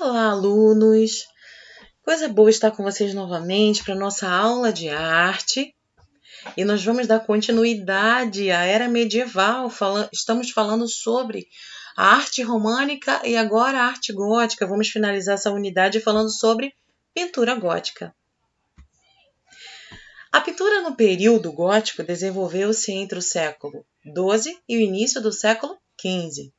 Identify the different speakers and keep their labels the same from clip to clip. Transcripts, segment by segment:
Speaker 1: Olá, alunos! Coisa boa estar com vocês novamente para nossa aula de arte. E nós vamos dar continuidade à era medieval. Estamos falando sobre a arte românica e agora a arte gótica. Vamos finalizar essa unidade falando sobre pintura gótica. A pintura no período gótico desenvolveu-se entre o século XII e o início do século XV.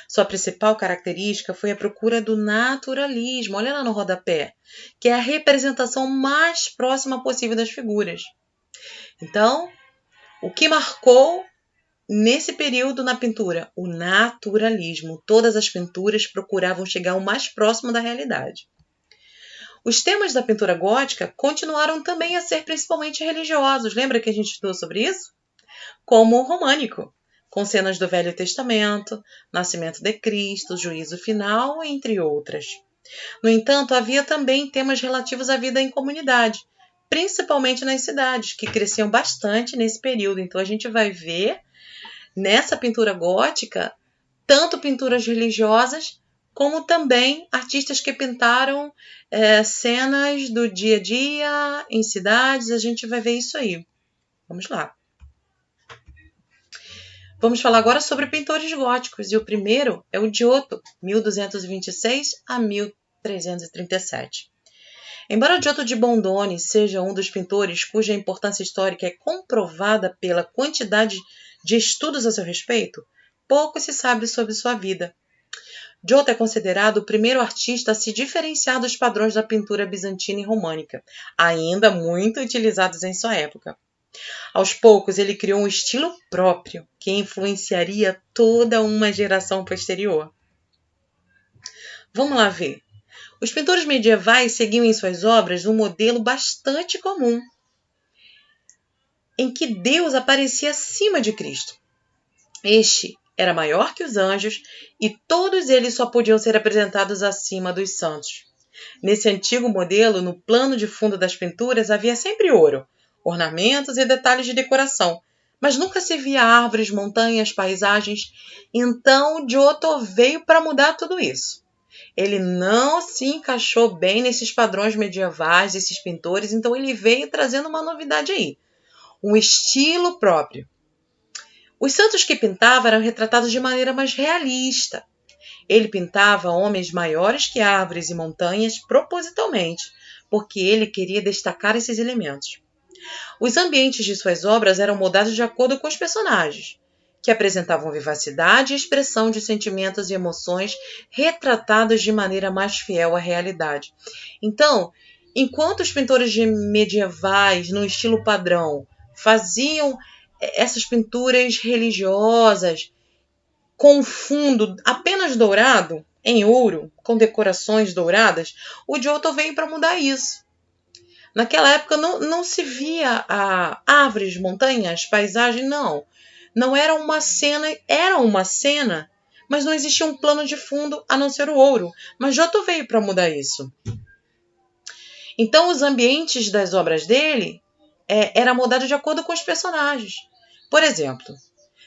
Speaker 1: Sua principal característica foi a procura do naturalismo, olha lá no rodapé, que é a representação mais próxima possível das figuras. Então, o que marcou nesse período na pintura? O naturalismo. Todas as pinturas procuravam chegar o mais próximo da realidade. Os temas da pintura gótica continuaram também a ser principalmente religiosos. Lembra que a gente estudou sobre isso? Como o românico, com cenas do Velho Testamento, nascimento de Cristo, juízo final, entre outras. No entanto, havia também temas relativos à vida em comunidade, principalmente nas cidades, que cresciam bastante nesse período. Então, a gente vai ver nessa pintura gótica tanto pinturas religiosas, como também artistas que pintaram cenas do dia a dia, em cidades. A gente vai ver isso aí. Vamos lá. Vamos falar agora sobre pintores góticos, e o primeiro é o Giotto, 1226 a 1337. Embora Giotto de Bondone seja um dos pintores cuja importância histórica é comprovada pela quantidade de estudos a seu respeito, pouco se sabe sobre sua vida. Giotto é considerado o primeiro artista a se diferenciar dos padrões da pintura bizantina e românica, ainda muito utilizados em sua época. Aos poucos, ele criou um estilo próprio, que influenciaria toda uma geração posterior. Vamos lá ver. Os pintores medievais seguiam em suas obras um modelo bastante comum, em que Deus aparecia acima de Cristo. Este era maior que os anjos e todos eles só podiam ser apresentados acima dos santos. Nesse antigo modelo, no plano de fundo das pinturas, havia sempre ouro, ornamentos e detalhes de decoração, mas nunca se via árvores, montanhas, paisagens. Então, Giotto veio para mudar tudo isso. Ele não se encaixou bem nesses padrões medievais desses pintores, então ele veio trazendo uma novidade aí, um estilo próprio. Os santos que pintava eram retratados de maneira mais realista. Ele pintava homens maiores que árvores e montanhas propositalmente, porque ele queria destacar esses elementos. Os ambientes de suas obras eram moldados de acordo com os personagens, que apresentavam vivacidade e expressão de sentimentos e emoções retratados de maneira mais fiel à realidade. Então, enquanto os pintores medievais, no estilo padrão, faziam essas pinturas religiosas com fundo apenas dourado, em ouro, com decorações douradas, o Giotto veio para mudar isso. Naquela época não se via árvores, montanhas, paisagem, não. Não era uma cena, mas não existia um plano de fundo a não ser o ouro. Mas Giotto veio para mudar isso. Então, os ambientes das obras dele eram moldados de acordo com os personagens. Por exemplo,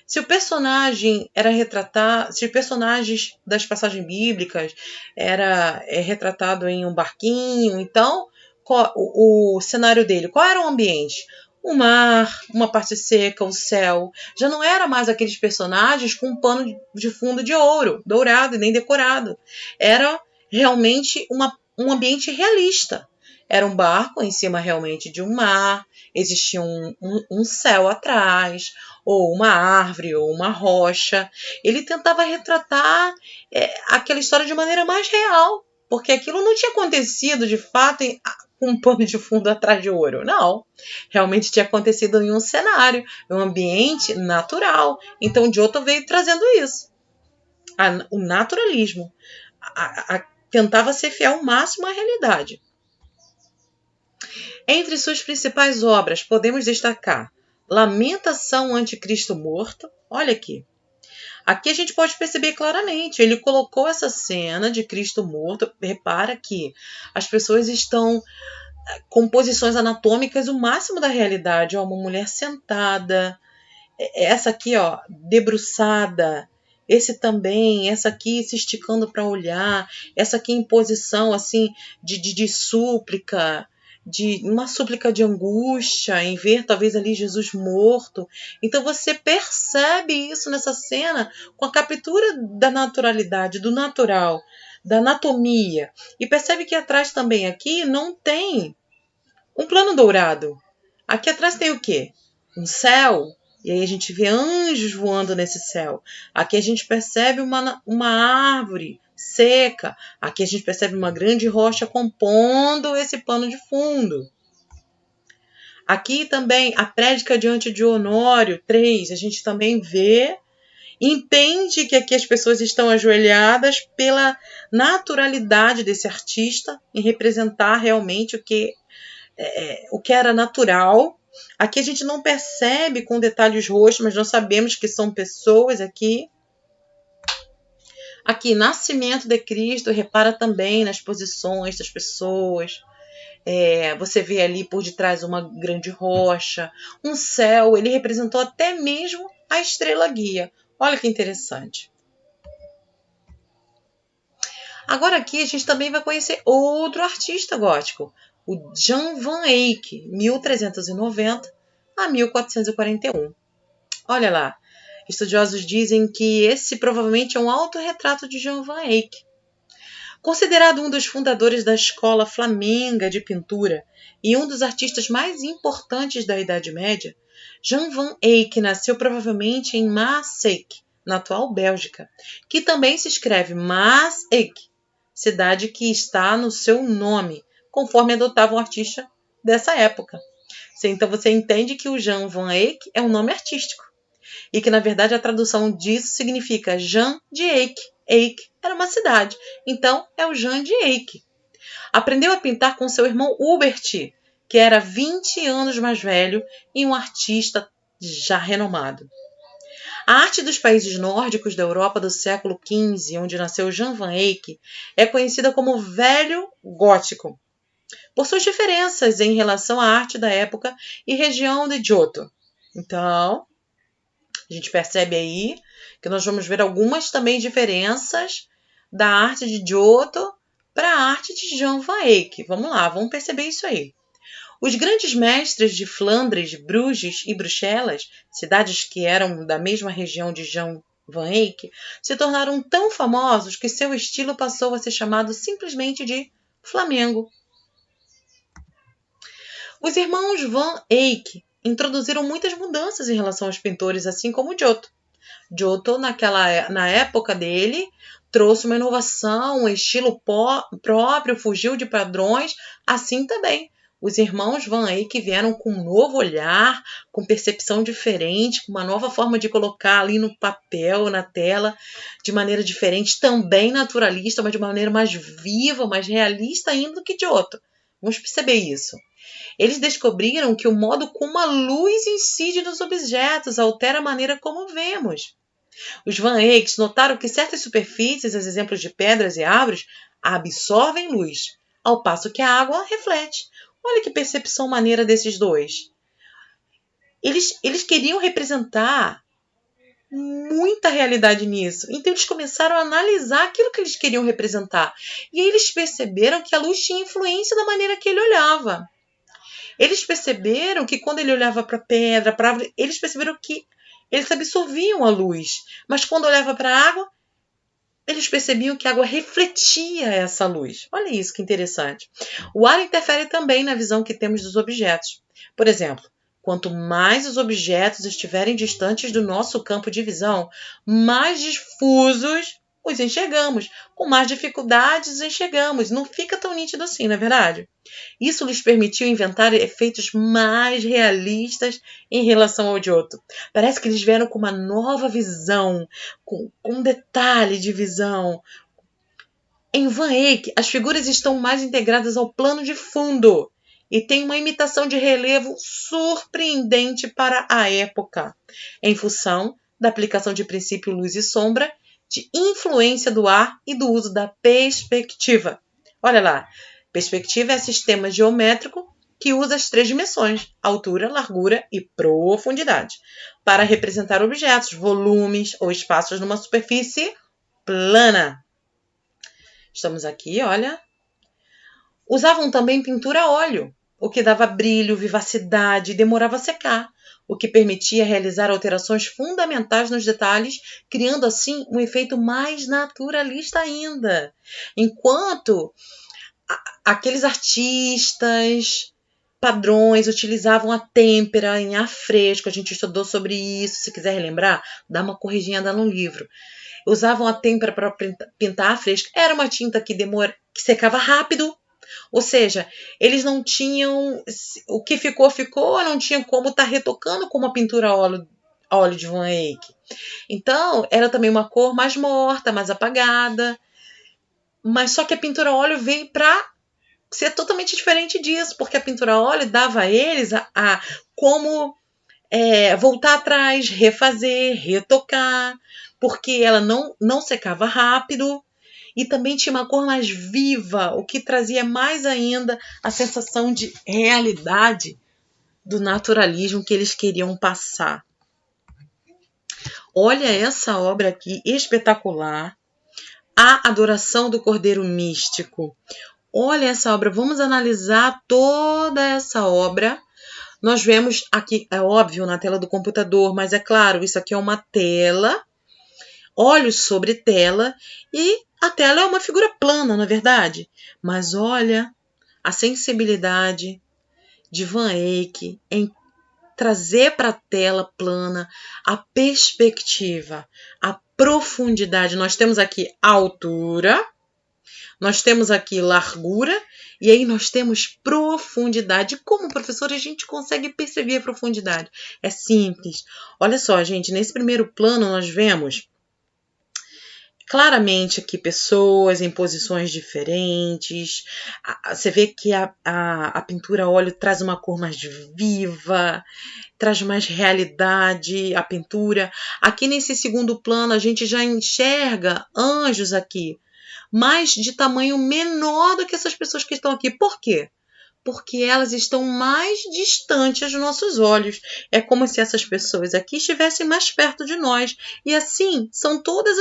Speaker 1: se o personagem era retratado, se os personagens das passagens bíblicas era retratado em um barquinho, então o cenário dele, qual era o ambiente? O mar, uma parte seca, o céu. Já não era mais aqueles personagens com um pano de fundo de ouro, dourado e nem decorado. Era realmente um ambiente realista. Era um barco em cima realmente de um mar, existia um céu atrás, ou uma árvore, ou uma rocha. Ele tentava retratar aquela história de maneira mais real, porque aquilo não tinha acontecido de fato com um pano de fundo atrás de ouro. Não, realmente tinha acontecido em um cenário, em um ambiente natural. Então, Giotto veio trazendo isso. O naturalismo. Tentava ser fiel ao máximo à realidade. Entre suas principais obras, podemos destacar Lamentação ante Cristo Morto. Olha aqui. Aqui a gente pode perceber claramente, ele colocou essa cena de Cristo morto. Repara que as pessoas estão com posições anatômicas o máximo da realidade. Uma mulher sentada, essa aqui, debruçada, esse também, essa aqui se esticando para olhar, essa aqui em posição assim de súplica, de uma súplica de angústia, em ver talvez ali Jesus morto. Então você percebe isso nessa cena com a captura da naturalidade, do natural, da anatomia. E percebe que atrás também aqui não tem um plano dourado. Aqui atrás tem o quê? Um céu. E aí a gente vê anjos voando nesse céu. Aqui a gente percebe uma árvore seca. Aqui a gente percebe uma grande rocha compondo esse pano de fundo. Aqui também a prédica diante de Honório 3, a gente também vê, entende que aqui as pessoas estão ajoelhadas pela naturalidade desse artista em representar realmente o que era natural. Aqui a gente não percebe com detalhes roxos, mas nós sabemos que são pessoas aqui. Aqui, nascimento de Cristo, repara também nas posições das pessoas. Você vê ali por detrás uma grande rocha, um céu. Ele representou até mesmo a estrela guia. Olha que interessante. Agora aqui a gente também vai conhecer outro artista gótico, o Jan van Eyck, 1390 a 1441. Olha lá, estudiosos dizem que esse provavelmente é um autorretrato de Jan van Eyck. Considerado um dos fundadores da escola flamenga de pintura e um dos artistas mais importantes da Idade Média, Jan van Eyck nasceu provavelmente em Maaseik, na atual Bélgica, que também se escreve Maas-Eyck, cidade que está no seu nome, conforme adotava um artista dessa época. Então você entende que o Jan van Eyck é um nome artístico e que na verdade a tradução disso significa Jan de Eyck. Eyck era uma cidade, então é o Jan de Eyck. Aprendeu a pintar com seu irmão Hubert, que era 20 anos mais velho e um artista já renomado. A arte dos países nórdicos da Europa do século XV, onde nasceu Jan van Eyck, é conhecida como Velho Gótico, por suas diferenças em relação à arte da época e região de Giotto. Então, a gente percebe aí que nós vamos ver algumas também diferenças da arte de Giotto para a arte de Jan van Eyck. Vamos lá, vamos perceber isso aí. Os grandes mestres de Flandres, Bruges e Bruxelas, cidades que eram da mesma região de Jan van Eyck, se tornaram tão famosos que seu estilo passou a ser chamado simplesmente de Flamengo. Os irmãos van Eyck introduziram muitas mudanças em relação aos pintores, assim como Giotto. Giotto, na época dele, trouxe uma inovação, um estilo próprio, fugiu de padrões, assim também. Os irmãos Van Eyck vieram com um novo olhar, com percepção diferente, com uma nova forma de colocar ali no papel, na tela, de maneira diferente, também naturalista, mas de maneira mais viva, mais realista ainda do que Giotto. Vamos perceber isso. Eles descobriram que o modo como a luz incide nos objetos altera a maneira como vemos. Os Van Eyck notaram que certas superfícies, os exemplos de pedras e árvores, absorvem luz, ao passo que a água reflete. Olha que percepção maneira desses dois. Eles queriam representar muita realidade nisso. Então eles começaram a analisar aquilo que eles queriam representar. E aí eles perceberam que a luz tinha influência da maneira que ele olhava. Eles perceberam que quando ele olhava para a pedra, para a árvore, eles perceberam que eles absorviam a luz. Mas quando olhava para a água, eles percebiam que a água refletia essa luz. Olha isso que interessante. O ar interfere também na visão que temos dos objetos. Por exemplo, quanto mais os objetos estiverem distantes do nosso campo de visão, mais difusos os enxergamos. Com mais dificuldades os enxergamos. Não fica tão nítido assim, não é verdade? Isso lhes permitiu inventar efeitos mais realistas em relação ao Giotto. Parece que eles vieram com uma nova visão, com um detalhe de visão. Em Van Eyck, as figuras estão mais integradas ao plano de fundo e tem uma imitação de relevo surpreendente para a época, em função da aplicação de princípio luz e sombra, de influência do ar e do uso da perspectiva. Olha lá, perspectiva é sistema geométrico que usa as 3 dimensões, altura, largura e profundidade, para representar objetos, volumes ou espaços numa superfície plana. Estamos aqui, olha. Usavam também pintura a óleo, o que dava brilho, vivacidade e demorava a secar, o que permitia realizar alterações fundamentais nos detalhes, criando assim um efeito mais naturalista ainda. Enquanto aqueles artistas padrões utilizavam a têmpera em ar fresco, a gente estudou sobre isso, se quiser relembrar, dá uma corrigida no livro. Usavam a têmpera para pintar a fresco, era uma tinta que secava rápido, ou seja, eles não tinham, o que ficou, não tinha como estar retocando com uma pintura a óleo de Van Eyck. Então, era também uma cor mais morta, mais apagada, mas só que a pintura a óleo veio para ser totalmente diferente disso, porque a pintura a óleo dava a eles como voltar atrás, refazer, retocar, porque ela não secava rápido e também tinha uma cor mais viva, o que trazia mais ainda a sensação de realidade do naturalismo que eles queriam passar. Olha essa obra aqui, espetacular, A Adoração do Cordeiro Místico. Olha essa obra, vamos analisar toda essa obra. Nós vemos aqui, é óbvio, na tela do computador, mas é claro, isso aqui é uma tela, olhos sobre tela, e a tela é uma figura plana, não é verdade? Mas olha a sensibilidade de Van Eyck em trazer para a tela plana a perspectiva, a profundidade. Nós temos aqui a altura, nós temos aqui largura e aí nós temos profundidade. Como professor a gente consegue perceber a profundidade? É simples. Olha só, gente, nesse primeiro plano nós vemos claramente aqui pessoas em posições diferentes. Você vê que a pintura a óleo traz uma cor mais viva, traz mais realidade a pintura. Aqui nesse segundo plano a gente já enxerga anjos aqui, mas de tamanho menor do que essas pessoas que estão aqui. Por quê? Porque elas estão mais distantes dos nossos olhos. É como se essas pessoas aqui estivessem mais perto de nós. E assim, são todas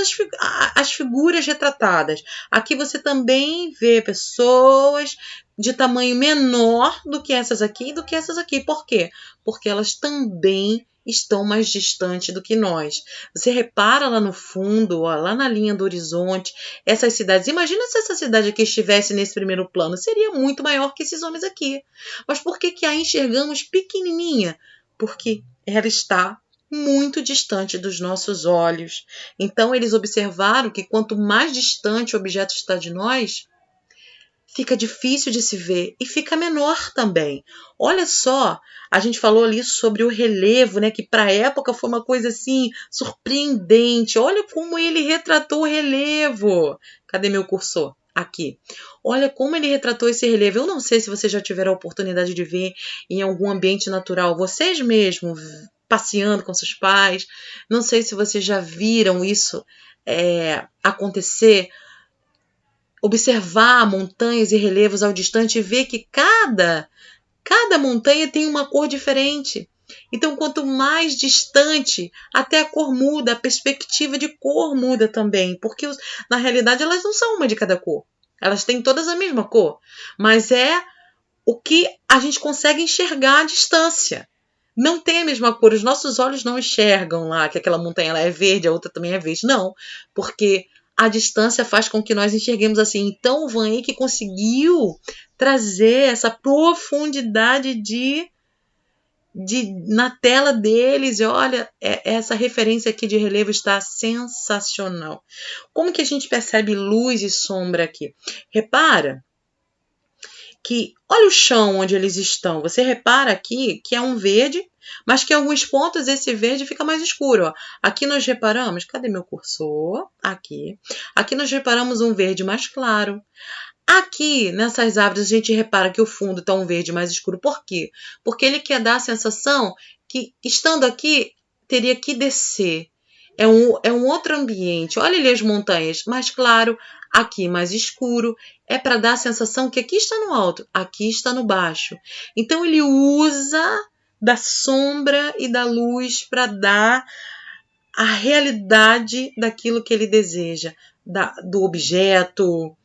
Speaker 1: as figuras retratadas. Aqui você também vê pessoas de tamanho menor do que essas aqui e do que essas aqui. Por quê? Porque elas também estão mais distantes do que nós. Você repara lá no fundo, ó, lá na linha do horizonte, essas cidades. Imagina se essa cidade aqui estivesse nesse primeiro plano. Seria muito maior que esses homens aqui. Mas por que a enxergamos pequenininha? Porque ela está muito distante dos nossos olhos. Então, eles observaram que quanto mais distante o objeto está de nós, fica difícil de se ver e fica menor também. Olha só, a gente falou ali sobre o relevo, né, que para a época foi uma coisa assim surpreendente. Olha como ele retratou o relevo. Cadê meu cursor? Aqui. Olha como ele retratou esse relevo. Eu não sei se vocês já tiveram a oportunidade de ver em algum ambiente natural, vocês mesmos passeando com seus pais. Não sei se vocês já viram isso acontecer. Observar montanhas e relevos ao distante e ver que cada montanha tem uma cor diferente. Então, quanto mais distante, até a cor muda, a perspectiva de cor muda também, porque na realidade elas não são uma de cada cor. Elas têm todas a mesma cor, mas é o que a gente consegue enxergar à distância. Não tem a mesma cor, os nossos olhos não enxergam lá que aquela montanha ela é verde, a outra também é verde. Não, porque a distância faz com que nós enxerguemos assim. Então, o Van Eyck conseguiu trazer essa profundidade na tela deles. E olha, essa referência aqui de relevo está sensacional. Como que a gente percebe luz e sombra aqui? Repara que, olha o chão onde eles estão. Você repara aqui que é um verde, mas que em alguns pontos esse verde fica mais escuro. Ó. Aqui nós reparamos, cadê meu cursor? Aqui. Aqui nós reparamos um verde mais claro. Aqui, nessas árvores, a gente repara que o fundo está um verde mais escuro. Por quê? Porque ele quer dar a sensação que, estando aqui, teria que descer. É um outro ambiente. Olha ali as montanhas, mais claro. aqui mais escuro, é para dar a sensação que aqui está no alto, aqui está no baixo. Então ele usa da sombra e da luz para dar a realidade daquilo que ele deseja, do objeto,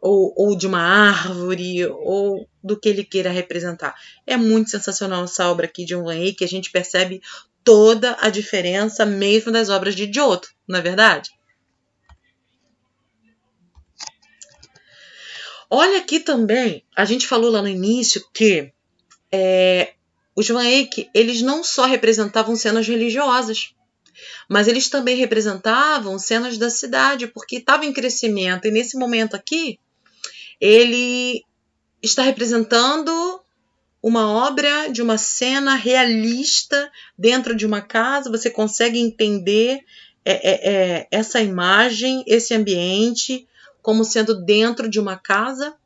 Speaker 1: ou de uma árvore, ou do que ele queira representar. É muito sensacional essa obra aqui de John Van Eyck, que a gente percebe toda a diferença mesmo das obras de Giotto, não é verdade? Olha aqui também, a gente falou lá no início que os Van Eyck, eles não só representavam cenas religiosas, mas eles também representavam cenas da cidade, porque estava em crescimento. E nesse momento aqui, ele está representando uma obra de uma cena realista dentro de uma casa. Você consegue entender essa imagem, esse ambiente, como sendo dentro de uma casa.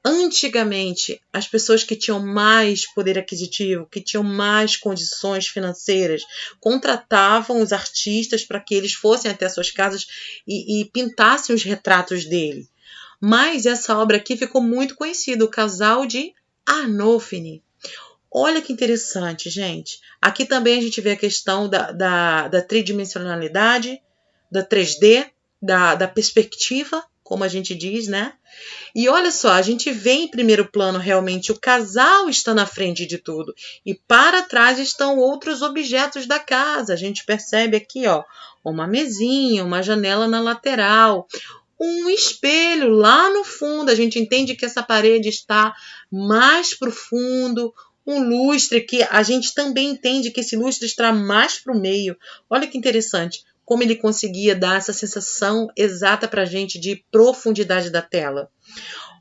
Speaker 1: Antigamente, as pessoas que tinham mais poder aquisitivo, que tinham mais condições financeiras, contratavam os artistas para que eles fossem até suas casas e pintassem os retratos dele. Mas essa obra aqui ficou muito conhecida, o Casal de Arnolfini. Olha que interessante, gente. Aqui também a gente vê a questão da tridimensionalidade, da 3D, da perspectiva, como a gente diz, né? E olha só, a gente vê em primeiro plano realmente o casal está na frente de tudo. E para trás estão outros objetos da casa. A gente percebe aqui, ó, uma mesinha, uma janela na lateral, um espelho lá no fundo. A gente entende que essa parede está mais para o fundo. Um lustre que a gente também entende que esse lustre está mais para o meio. Olha que interessante como ele conseguia dar essa sensação exata para a gente de profundidade da tela.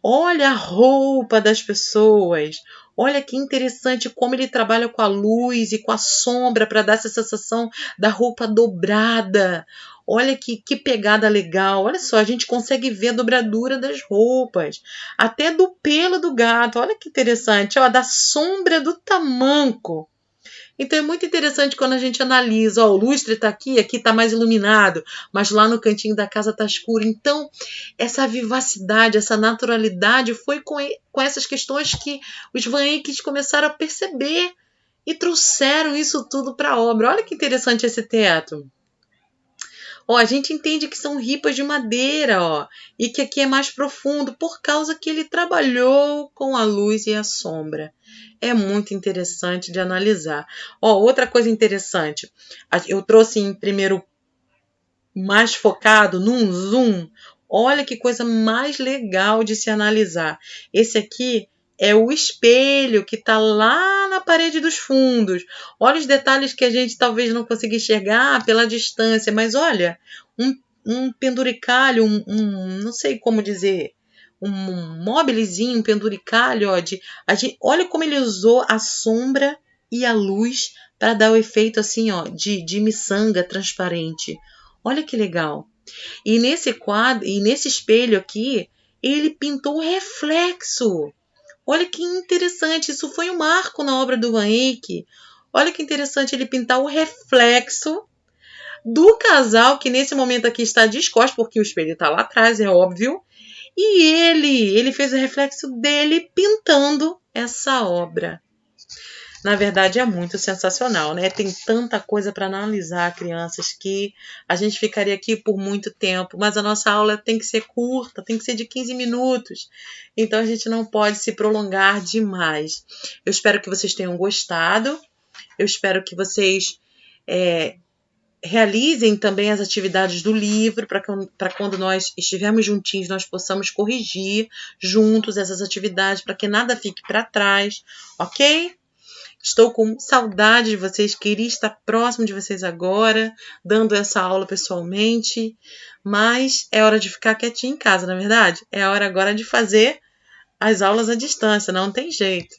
Speaker 1: Olha a roupa das pessoas. Olha que interessante como ele trabalha com a luz e com a sombra para dar essa sensação da roupa dobrada. Olha que pegada legal. Olha só, a gente consegue ver a dobradura das roupas. Até do pelo do gato. Olha que interessante. Ó, da sombra do tamanco. Então é muito interessante quando a gente analisa, ó, o lustre está aqui está mais iluminado, mas lá no cantinho da casa está escuro. Então, essa vivacidade, essa naturalidade foi com essas questões que os Van Eyck começaram a perceber e trouxeram isso tudo para a obra. Olha que interessante esse teto. Ó, a gente entende que são ripas de madeira, ó, e que aqui é mais profundo por causa que ele trabalhou com a luz e a sombra. É muito interessante de analisar. Ó, outra coisa interessante, eu trouxe em primeiro mais focado num zoom. Olha que coisa mais legal de se analisar. Esse aqui é o espelho que está lá na parede dos fundos. Olha os detalhes que a gente talvez não consiga enxergar pela distância, mas olha, um penduricalho, não sei como dizer, um móvelzinho, um penduricalho, ó, olha como ele usou a sombra e a luz para dar o efeito assim, ó, de miçanga transparente. Olha que legal. E nesse quadro, e nesse espelho aqui, ele pintou o reflexo. Olha que interessante, isso foi um marco na obra do Van Eyck. Olha que interessante ele pintar o reflexo do casal que nesse momento aqui está descosto, porque o espelho está lá atrás, é óbvio. E ele fez o reflexo dele pintando essa obra. Na verdade, é muito sensacional, né? Tem tanta coisa para analisar, crianças, que a gente ficaria aqui por muito tempo, mas a nossa aula tem que ser curta, tem que ser de 15 minutos. Então, a gente não pode se prolongar demais. Eu espero que vocês tenham gostado. Eu espero que vocês realizem também as atividades do livro, para quando nós estivermos juntinhos, nós possamos corrigir juntos essas atividades, para que nada fique para trás, ok? Estou com saudade de vocês, queria estar próximo de vocês agora, dando essa aula pessoalmente, mas é hora de ficar quietinho em casa, não é verdade? É hora agora de fazer as aulas à distância, não tem jeito.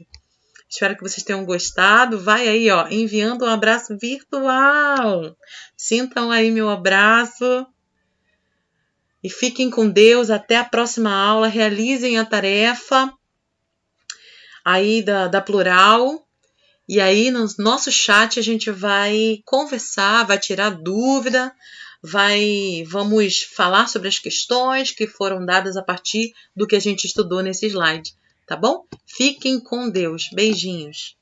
Speaker 1: Espero que vocês tenham gostado. Vai aí, ó, enviando um abraço virtual. Sintam aí meu abraço. E fiquem com Deus. Até a próxima aula. Realizem a tarefa aí da Plural. E aí, no nosso chat, a gente vai conversar, vai tirar dúvida, vamos falar sobre as questões que foram dadas a partir do que a gente estudou nesse slide, tá bom? Fiquem com Deus. Beijinhos.